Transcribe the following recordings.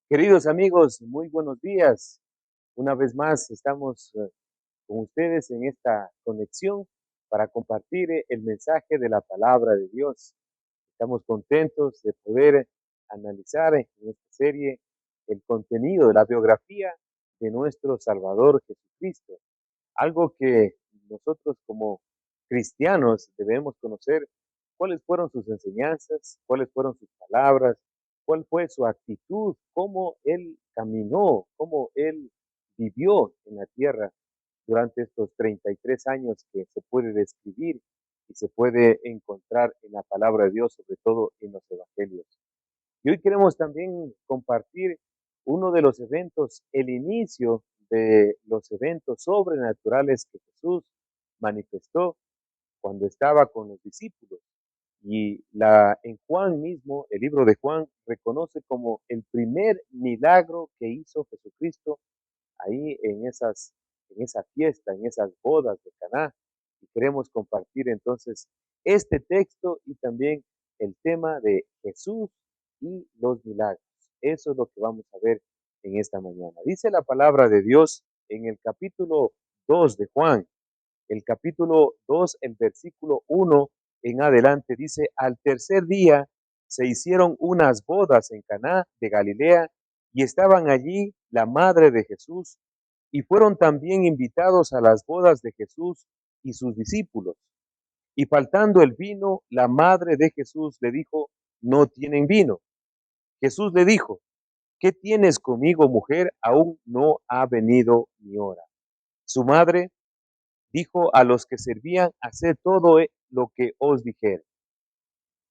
Queridos amigos, muy buenos días. Una vez más estamos con ustedes en esta conexión para compartir el mensaje de la palabra de Dios. Estamos contentos de poder analizar en esta serie el contenido de la biografía de nuestro Salvador Jesucristo. Algo que nosotros como cristianos debemos conocer cuáles fueron sus enseñanzas, cuáles fueron sus palabras, cuál fue su actitud, cómo él caminó, cómo él vivió en la tierra durante estos 33 años que se puede describir y se puede encontrar en la palabra de Dios, sobre todo en los evangelios. Y hoy queremos también compartir uno de los eventos, el inicio de los eventos sobrenaturales que Jesús manifestó cuando estaba con los discípulos. Y en Juan mismo, el libro de Juan, reconoce como el primer milagro que hizo Jesucristo ahí en esa fiesta, en esas bodas de Caná. Y queremos compartir entonces este texto y también el tema de Jesús y los milagros. Eso es lo que vamos a ver en esta mañana. Dice la palabra de Dios en el capítulo 2 de Juan, el capítulo 2, el versículo 1 en adelante, dice: al tercer día se hicieron unas bodas en Caná de Galilea y estaban allí la madre de Jesús y fueron también invitados a las bodas de Jesús y sus discípulos. Y faltando el vino, la madre de Jesús le dijo: no tienen vino. Jesús le dijo: ¿qué tienes conmigo, mujer? Aún no ha venido mi hora. Su madre dijo a los que servían: haced todo lo que os dijere.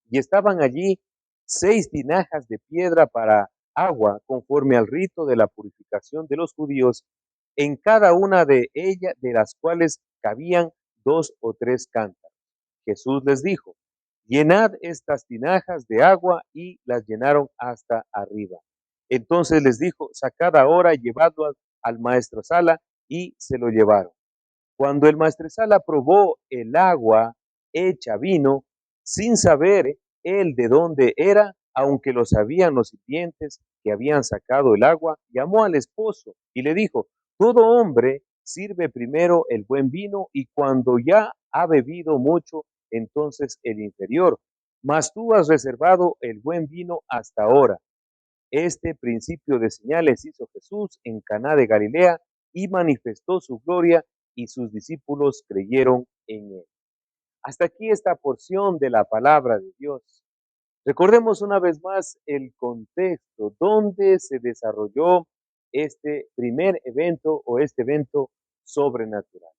Y estaban allí 6 tinajas de piedra para agua, conforme al rito de la purificación de los judíos, en cada una de ellas, de las cuales cabían 2 o 3 cántaros. Jesús les dijo: llenad estas tinajas de agua, y las llenaron hasta arriba. Entonces les dijo: sacad ahora, llevadlo al maestresala, y se lo llevaron. Cuando el maestresala probó el agua hecha vino, sin saber él de dónde era, aunque lo sabían los sirvientes que habían sacado el agua, llamó al esposo y le dijo: todo hombre sirve primero el buen vino, y cuando ya ha bebido mucho, entonces el inferior. Mas tú has reservado el buen vino hasta ahora. Este principio de señales hizo Jesús en Caná de Galilea y manifestó su gloria, y sus discípulos creyeron en él. Hasta aquí esta porción de la palabra de Dios. Recordemos una vez más el contexto donde se desarrolló este primer evento o este evento sobrenatural.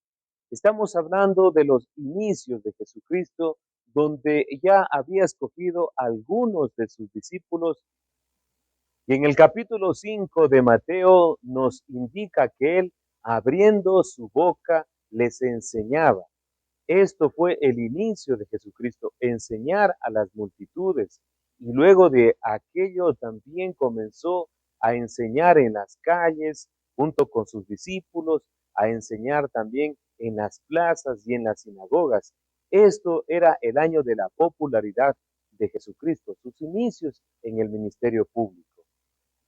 Estamos hablando de los inicios de Jesucristo, donde ya había escogido a algunos de sus discípulos. Y en el capítulo 5 de Mateo nos indica que él, abriendo su boca, les enseñaba. Esto fue el inicio de Jesucristo, enseñar a las multitudes. Y luego de aquello también comenzó a enseñar en las calles junto con sus discípulos, a enseñar también en las plazas y en las sinagogas. Esto era el año de la popularidad de Jesucristo, sus inicios en el ministerio público.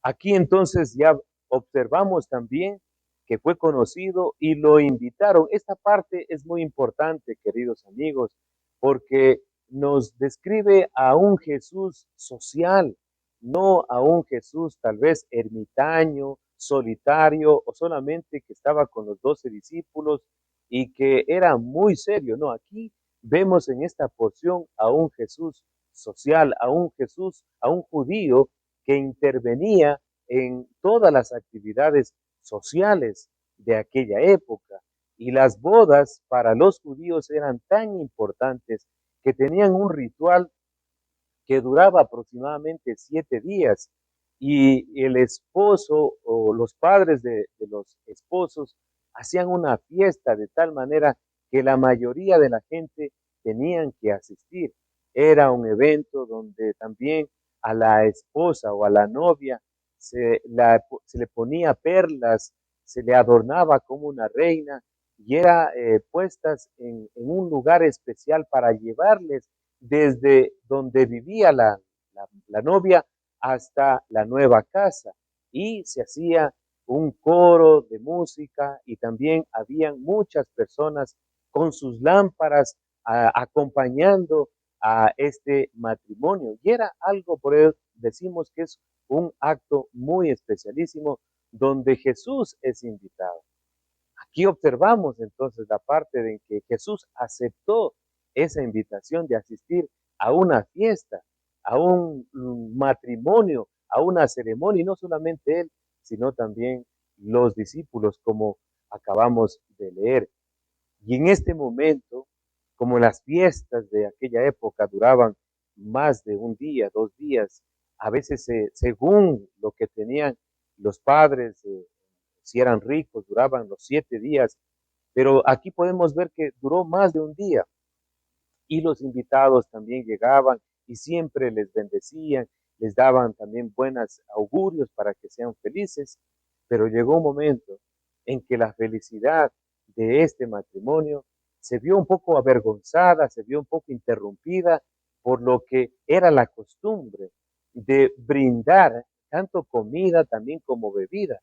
Aquí entonces ya observamos también que fue conocido y lo invitaron. Esta parte es muy importante, queridos amigos, porque nos describe a un Jesús social, no a un Jesús tal vez ermitaño, solitario, o solamente que estaba con los 12 discípulos y que era muy serio. No, aquí vemos en esta porción a un Jesús social, a un Jesús, a un judío que intervenía en todas las actividades sociales de aquella época. Y las bodas para los judíos eran tan importantes que tenían un ritual que duraba aproximadamente 7 días, y el esposo o los padres de los esposos hacían una fiesta de tal manera que la mayoría de la gente tenían que asistir. Era un evento donde también a la esposa o a la novia se le ponía perlas, se le adornaba como una reina, y era puestas en un lugar especial para llevarles desde donde vivía la novia hasta la nueva casa. y se hacía un coro de música y también habían muchas personas con sus lámparas acompañando a este matrimonio. Y era algo, por eso decimos que es un acto muy especialísimo donde Jesús es invitado. Aquí observamos entonces la parte de que Jesús aceptó esa invitación de asistir a una fiesta, a un matrimonio, a una ceremonia, y no solamente él, sino también los discípulos, como acabamos de leer. Y en este momento, como las fiestas de aquella época duraban más de un día, 2 días, a veces según lo que tenían los padres, si eran ricos, duraban los 7 días, pero aquí podemos ver que duró más de un día y los invitados también llegaban y siempre les bendecían, les daban también buenos augurios para que sean felices, pero llegó un momento en que la felicidad de este matrimonio se vio un poco avergonzada, se vio un poco interrumpida por lo que era la costumbre de brindar tanto comida también como bebida.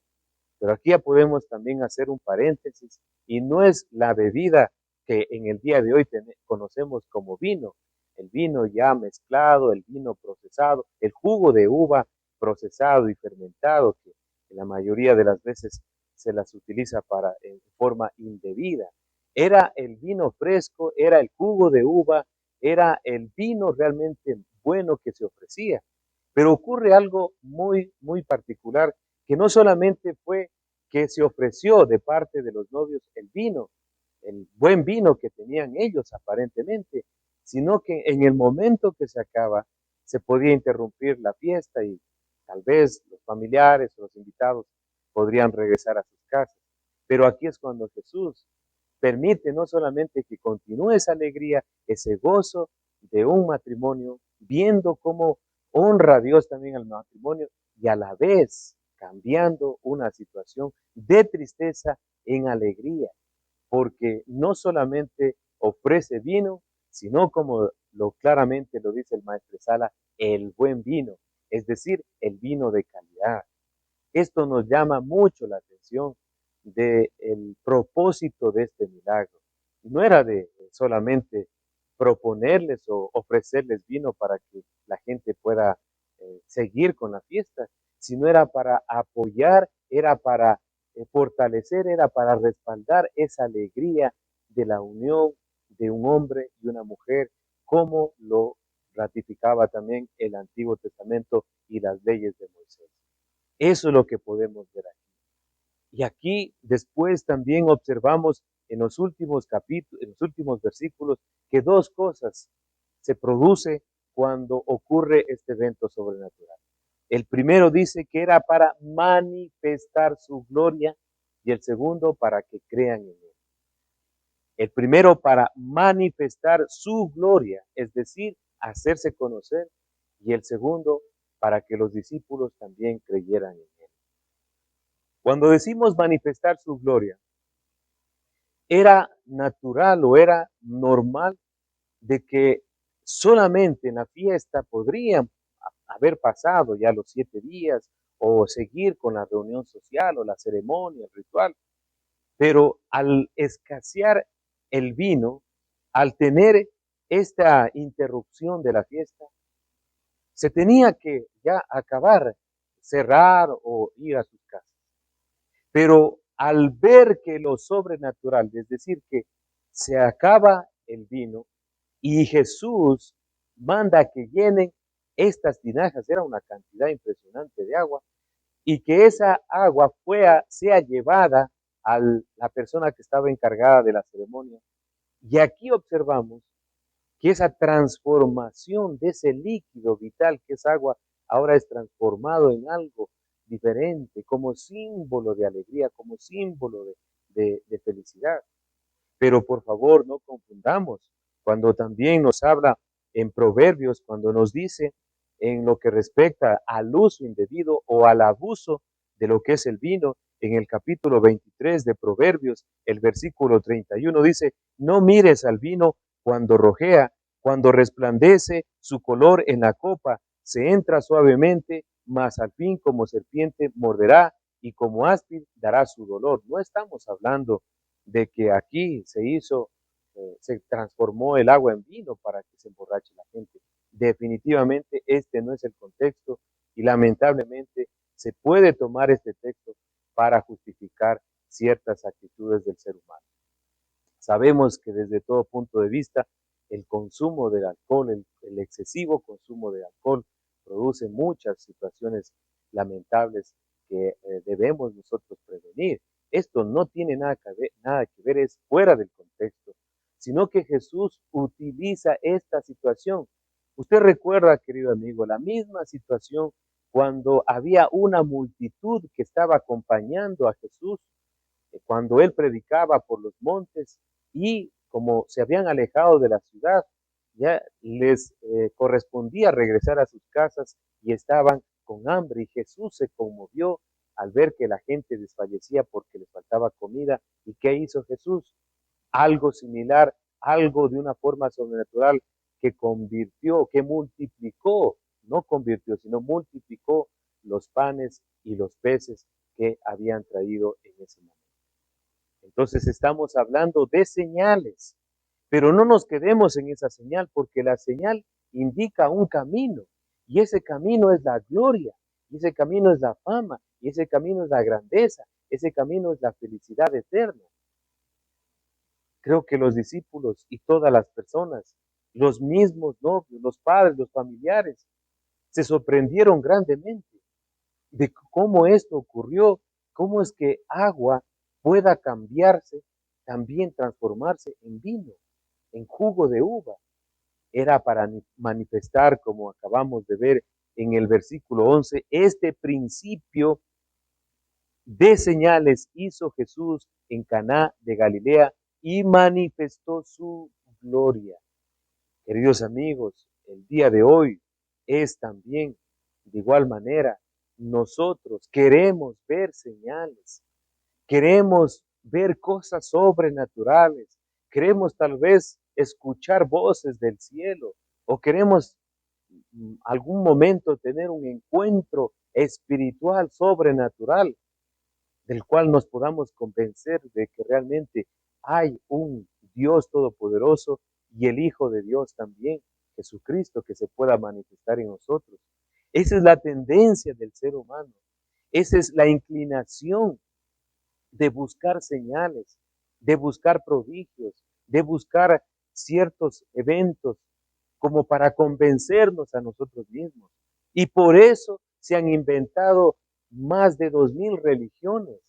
Pero aquí ya podemos también hacer un paréntesis y no es la bebida que en el día de hoy conocemos como vino, el vino ya mezclado, el vino procesado, el jugo de uva procesado y fermentado, que la mayoría de las veces se las utiliza para en forma indebida. Era el vino fresco, era el jugo de uva, era el vino realmente bueno que se ofrecía. Pero ocurre algo muy, muy particular, que no solamente fue que se ofreció de parte de los novios el buen vino que tenían ellos aparentemente, sino que en el momento que se acaba, se podía interrumpir la fiesta y tal vez los familiares o los invitados podrían regresar a sus casas. Pero aquí es cuando Jesús permite no solamente que continúe esa alegría, ese gozo de un matrimonio, viendo cómo honra a Dios también al matrimonio y a la vez cambiando una situación de tristeza en alegría, porque no solamente ofrece vino, sino como claramente lo dice el maestro Sala, el buen vino, es decir, el vino de calidad. Esto nos llama mucho la atención del propósito de este milagro. No era de solamente proponerles o ofrecerles vino para que la gente pueda seguir con la fiesta, sino era para apoyar, era para fortalecer, era para respaldar esa alegría de la unión de un hombre y una mujer, como lo ratificaba también el Antiguo Testamento y las leyes de Moisés. Eso es lo que podemos ver aquí. Y aquí después también observamos en los últimos capítulos, en los últimos versículos, que dos cosas se produce cuando ocurre este evento sobrenatural. El primero dice que era para manifestar su gloria y el segundo para que crean en él. El primero para manifestar su gloria, es decir, hacerse conocer, y el segundo para que los discípulos también creyeran en él. Cuando decimos manifestar su gloria, era natural o era normal de que solamente en la fiesta podrían haber pasado ya los 7 días o seguir con la reunión social o la ceremonia, el ritual, pero al escasear el vino, al tener esta interrupción de la fiesta, se tenía que ya acabar, cerrar o ir a sus casas. Pero al ver que lo sobrenatural, es decir, que se acaba el vino y Jesús manda que llenen estas tinajas, era una cantidad impresionante de agua, y que esa agua sea llevada a la persona que estaba encargada de la ceremonia. Y aquí observamos que esa transformación de ese líquido vital que es agua ahora es transformado en algo diferente, como símbolo de alegría, como símbolo de felicidad. Pero por favor, no confundamos cuando también nos habla en Proverbios, cuando nos dice en lo que respecta al uso indebido o al abuso de lo que es el vino, en el capítulo 23 de Proverbios, el versículo 31 dice, no mires al vino cuando rojea, cuando resplandece su color en la copa, se entra suavemente mas al fin como serpiente morderá y como áspid dará su dolor. No estamos hablando de que aquí se transformó el agua en vino para que se emborrache la gente. Definitivamente este no es el contexto y lamentablemente se puede tomar este texto para justificar ciertas actitudes del ser humano. Sabemos que desde todo punto de vista el consumo del alcohol, el excesivo consumo de alcohol produce muchas situaciones lamentables que debemos nosotros prevenir. Esto no tiene nada que ver, es fuera del contexto, sino que Jesús utiliza esta situación. Usted recuerda, querido amigo, la misma situación cuando había una multitud que estaba acompañando a Jesús cuando él predicaba por los montes y como se habían alejado de la ciudad, ya les correspondía regresar a sus casas y estaban con hambre y Jesús se conmovió al ver que la gente desfallecía porque les faltaba comida. ¿Y qué hizo Jesús? Algo similar, algo de una forma sobrenatural que multiplicó, no convirtió, sino multiplicó los panes y los peces que habían traído en ese momento. Entonces estamos hablando de señales, pero no nos quedemos en esa señal porque la señal indica un camino y ese camino es la gloria, y ese camino es la fama, y ese camino es la grandeza, ese camino es la felicidad eterna. Creo que los discípulos y todas las personas, los mismos novios, los padres, los familiares, se sorprendieron grandemente de cómo esto ocurrió, cómo es que agua pueda cambiarse, también transformarse en vino, en jugo de uva. Era para manifestar, como acabamos de ver en el versículo 11, este principio de señales hizo Jesús en Caná de Galilea y manifestó su gloria. Queridos amigos, el día de hoy es también de igual manera. Nosotros queremos ver señales, queremos ver cosas sobrenaturales, queremos tal vez escuchar voces del cielo o queremos algún momento tener un encuentro espiritual sobrenatural del cual nos podamos convencer de que realmente hay un Dios todopoderoso y el Hijo de Dios también, Jesucristo, que se pueda manifestar en nosotros. Esa es la tendencia del ser humano. Esa es la inclinación de buscar señales, de buscar prodigios, de buscar ciertos eventos como para convencernos a nosotros mismos. Y por eso se han inventado más de 2000 religiones.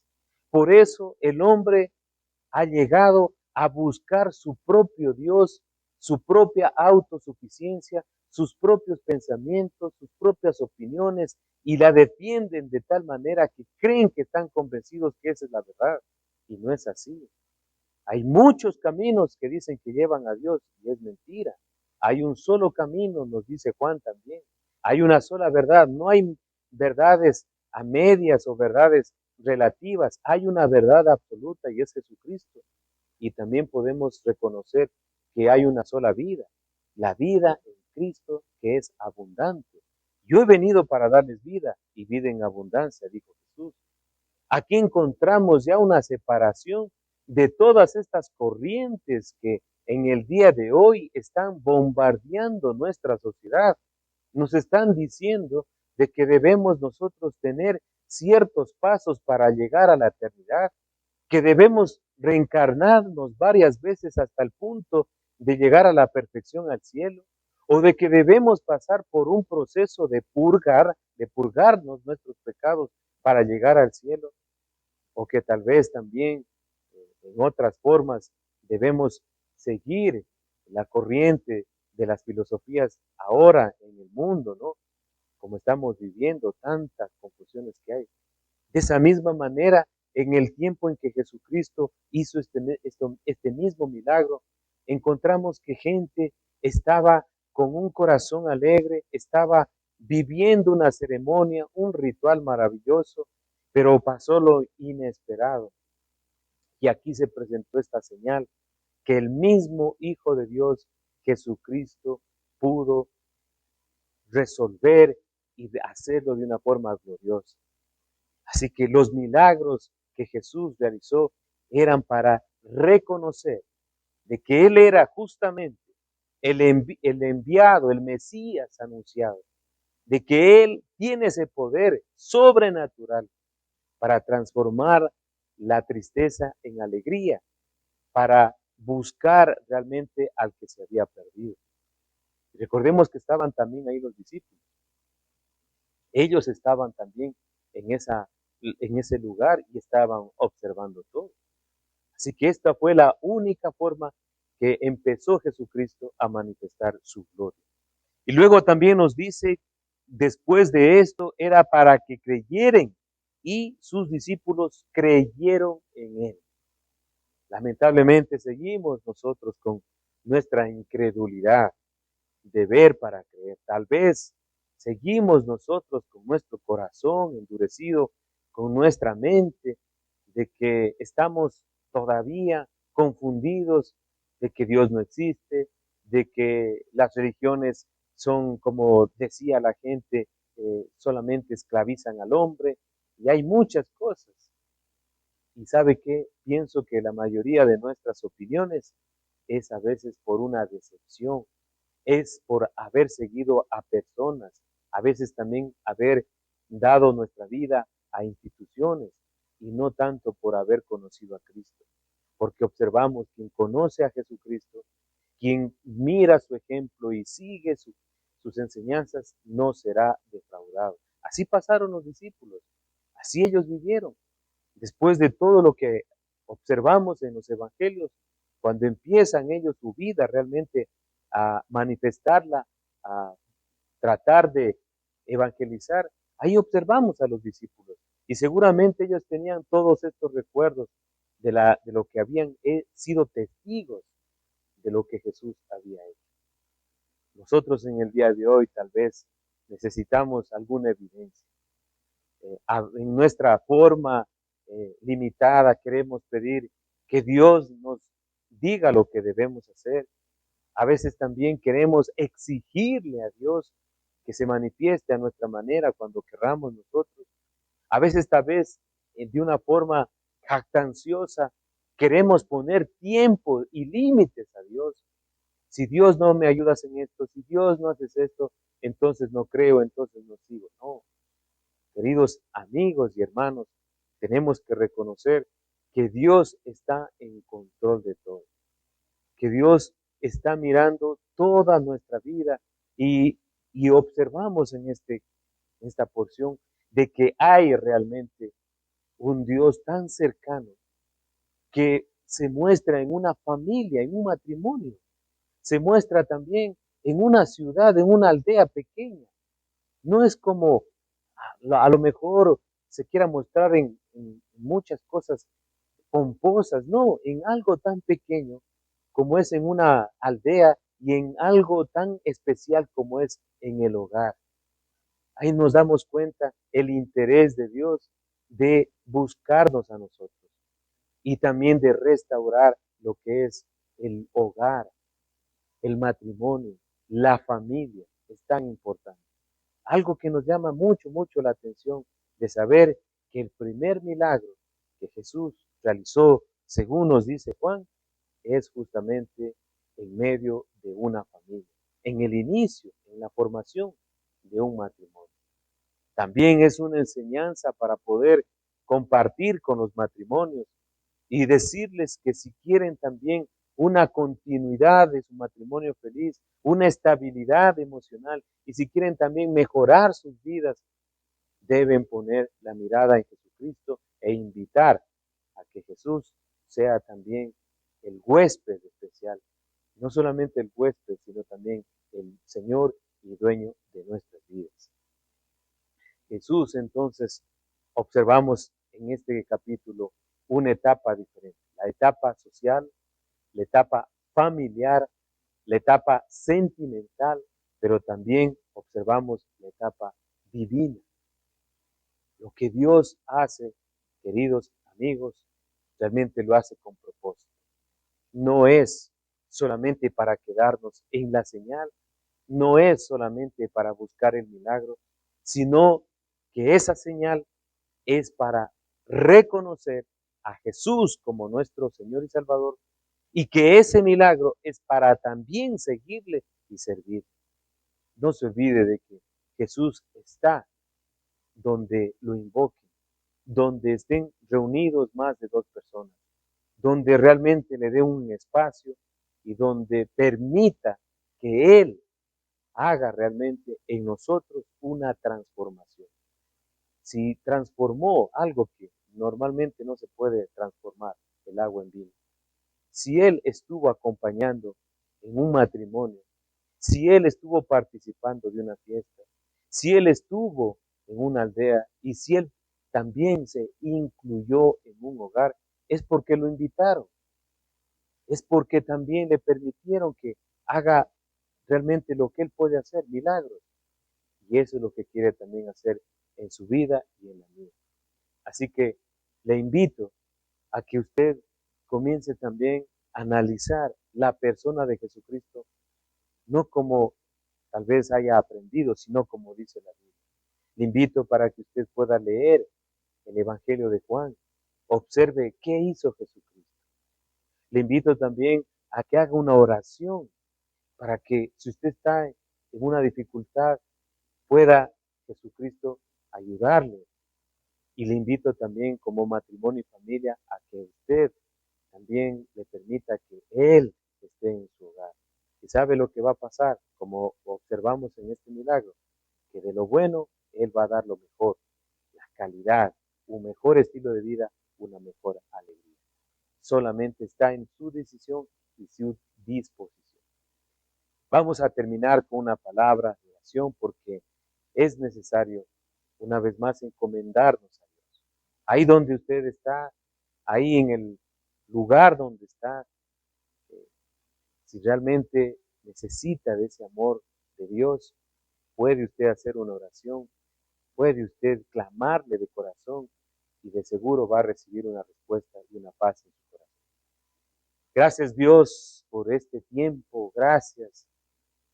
Por eso el hombre ha llegado a buscar su propio Dios, su propia autosuficiencia, sus propios pensamientos, sus propias opiniones y la defienden de tal manera que creen que están convencidos que esa es la verdad y no es así. Hay muchos caminos que dicen que llevan a Dios y es mentira. Hay un solo camino, nos dice Juan también. Hay una sola verdad, no hay verdades a medias o verdades relativas. Hay una verdad absoluta y es Jesucristo. Y también podemos reconocer que hay una sola vida, la vida en Cristo que es abundante. Yo he venido para darles vida y vida en abundancia, dijo Jesús. Aquí encontramos ya una separación de todas estas corrientes que en el día de hoy están bombardeando nuestra sociedad. Nos están diciendo de que debemos nosotros tener ciertos pasos para llegar a la eternidad, que debemos reencarnarnos varias veces hasta el punto de llegar a la perfección al cielo, o de que debemos pasar por un proceso de purgarnos nuestros pecados para llegar al cielo, o que tal vez también en otras formas debemos seguir la corriente de las filosofías ahora en el mundo, ¿no? Como estamos viviendo, tantas confusiones que hay. De esa misma manera, en el tiempo en que Jesucristo hizo este mismo milagro, encontramos que gente estaba con un corazón alegre, estaba viviendo una ceremonia, un ritual maravilloso, pero pasó lo inesperado. Y aquí se presentó esta señal, que el mismo Hijo de Dios, Jesucristo, pudo resolver y de hacerlo de una forma gloriosa. Así que los milagros que Jesús realizó eran para reconocer de que Él era justamente el enviado, el Mesías anunciado, de que Él tiene ese poder sobrenatural para transformar la tristeza en alegría, para buscar realmente al que se había perdido. Recordemos que estaban también ahí los discípulos. Ellos estaban también en ese lugar y estaban observando todo. Así que esta fue la única forma que empezó Jesucristo a manifestar su gloria. Y luego también nos dice, después de esto era para que creyeran y sus discípulos creyeron en él. Lamentablemente seguimos nosotros con nuestra incredulidad de ver para creer. Tal vez seguimos nosotros con nuestro corazón endurecido, con nuestra mente, de que estamos todavía confundidos, de que Dios no existe, de que las religiones son, como decía la gente, solamente esclavizan al hombre, y hay muchas cosas. Y sabe qué, pienso que la mayoría de nuestras opiniones es a veces por una decepción, es por haber seguido a personas, a veces también haber dado nuestra vida a instituciones y no tanto por haber conocido a Cristo. Porque observamos quien conoce a Jesucristo, quien mira su ejemplo y sigue sus enseñanzas, no será defraudado. Así pasaron los discípulos, así ellos vivieron. Después de todo lo que observamos en los evangelios, cuando empiezan ellos su vida realmente a manifestarla, a tratar de evangelizar, ahí observamos a los discípulos. Y seguramente ellos tenían todos estos recuerdos de lo que habían sido testigos de lo que Jesús había hecho. Nosotros en el día de hoy tal vez necesitamos alguna evidencia. En nuestra forma limitada queremos pedir que Dios nos diga lo que debemos hacer. A veces también queremos exigirle a Dios que se manifieste a nuestra manera cuando querramos nosotros. A veces tal vez de una forma jactanciosa queremos poner tiempo y límites a Dios. Si Dios no me ayudas en esto, si Dios no haces esto, entonces no creo, entonces no sigo. No, queridos amigos y hermanos, tenemos que reconocer que Dios está en control de todo, que Dios está mirando toda nuestra vida y observamos en esta porción de que hay realmente un Dios tan cercano que se muestra en una familia, en un matrimonio, se muestra también en una ciudad, en una aldea pequeña. No es como a lo mejor se quiera mostrar en muchas cosas pomposas, no, en algo tan pequeño como es en una aldea y en algo tan especial como es en el hogar. Ahí nos damos cuenta el interés de Dios de buscarnos a nosotros y también de restaurar lo que es el hogar, el matrimonio, la familia, es tan importante. Algo que nos llama mucho, mucho la atención de saber que el primer milagro que Jesús realizó, según nos dice Juan, es justamente en medio de una familia, en el inicio, en la formación de un matrimonio. También es una enseñanza para poder compartir con los matrimonios y decirles que si quieren también una continuidad de su matrimonio feliz, una estabilidad emocional y si quieren también mejorar sus vidas, deben poner la mirada en Jesucristo e invitar a que Jesús sea también el huésped especial. No solamente el huésped, sino también el Señor y dueño de nuestras vidas. Jesús, entonces, observamos en este capítulo una etapa diferente, la etapa social, la etapa familiar, la etapa sentimental, pero también observamos la etapa divina. Lo que Dios hace, queridos amigos, realmente lo hace con propósito. No es solamente para quedarnos en la señal, no es solamente para buscar el milagro, sino que esa señal es para reconocer a Jesús como nuestro Señor y Salvador, y que ese milagro es para también seguirle y servir. No se olvide de que Jesús está donde lo invoquen, donde estén reunidos más de 2 personas, donde realmente le dé un espacio y donde permita que Él haga realmente en nosotros una transformación. Si transformó algo que normalmente no se puede transformar, el agua en vino, si Él estuvo acompañando en un matrimonio, si Él estuvo participando de una fiesta, si Él estuvo en una aldea y si Él también se incluyó en un hogar, es porque lo invitaron, es porque también le permitieron que haga realmente lo que Él puede hacer, milagros. Y eso es lo que quiere también hacer en su vida y en la mía. Así que le invito a que usted comience también a analizar la persona de Jesucristo, no como tal vez haya aprendido, sino como dice la Biblia. Le invito para que usted pueda leer el Evangelio de Juan, observe qué hizo Jesucristo. Le invito también a que haga una oración para que si usted está en una dificultad, pueda Jesucristo ayudarle. Y le invito también como matrimonio y familia a que usted también le permita que Él esté en su hogar. Y sabe lo que va a pasar, como observamos en este milagro, que de lo bueno Él va a dar lo mejor, la calidad, un mejor estilo de vida, una mejor alegría. Solamente está en su decisión y su disposición. Vamos a terminar con una palabra de oración porque es necesario una vez más encomendarnos a Dios. Ahí donde usted está, ahí en el lugar donde está, si realmente necesita de ese amor de Dios, puede usted hacer una oración, puede usted clamarle de corazón y de seguro va a recibir una respuesta y una paz en su corazón. Gracias Dios por este tiempo, gracias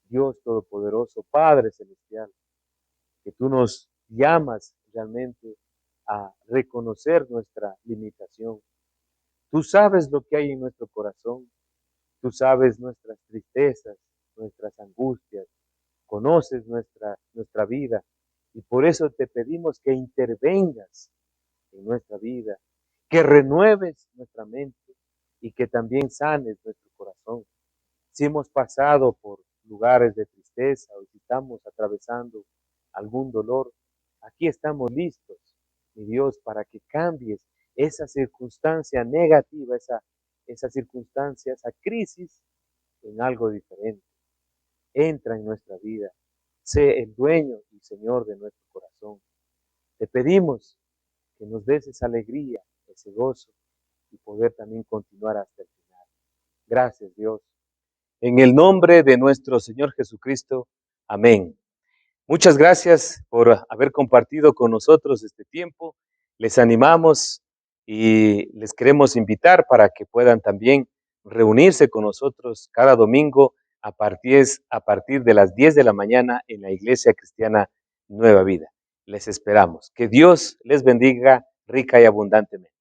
Dios Todopoderoso, Padre Celestial, que tú nos llamas realmente a reconocer nuestra limitación. Tú sabes lo que hay en nuestro corazón, tú sabes nuestras tristezas, nuestras angustias, conoces nuestra vida y por eso te pedimos que intervengas en nuestra vida, que renueves nuestra mente y que también sanes nuestro corazón. Si hemos pasado por lugares de tristeza o si estamos atravesando algún dolor, aquí estamos listos, mi Dios, para que cambies esa circunstancia negativa, esa circunstancia, esa crisis en algo diferente. Entra en nuestra vida, sé el dueño y Señor de nuestro corazón. Te pedimos que nos des esa alegría, ese gozo y poder también continuar hasta el final. Gracias, Dios. En el nombre de nuestro Señor Jesucristo. Amén. Muchas gracias por haber compartido con nosotros este tiempo. Les animamos y les queremos invitar para que puedan también reunirse con nosotros cada domingo a partir de las 10 de la mañana en la Iglesia Cristiana Nueva Vida. Les esperamos. Que Dios les bendiga rica y abundantemente.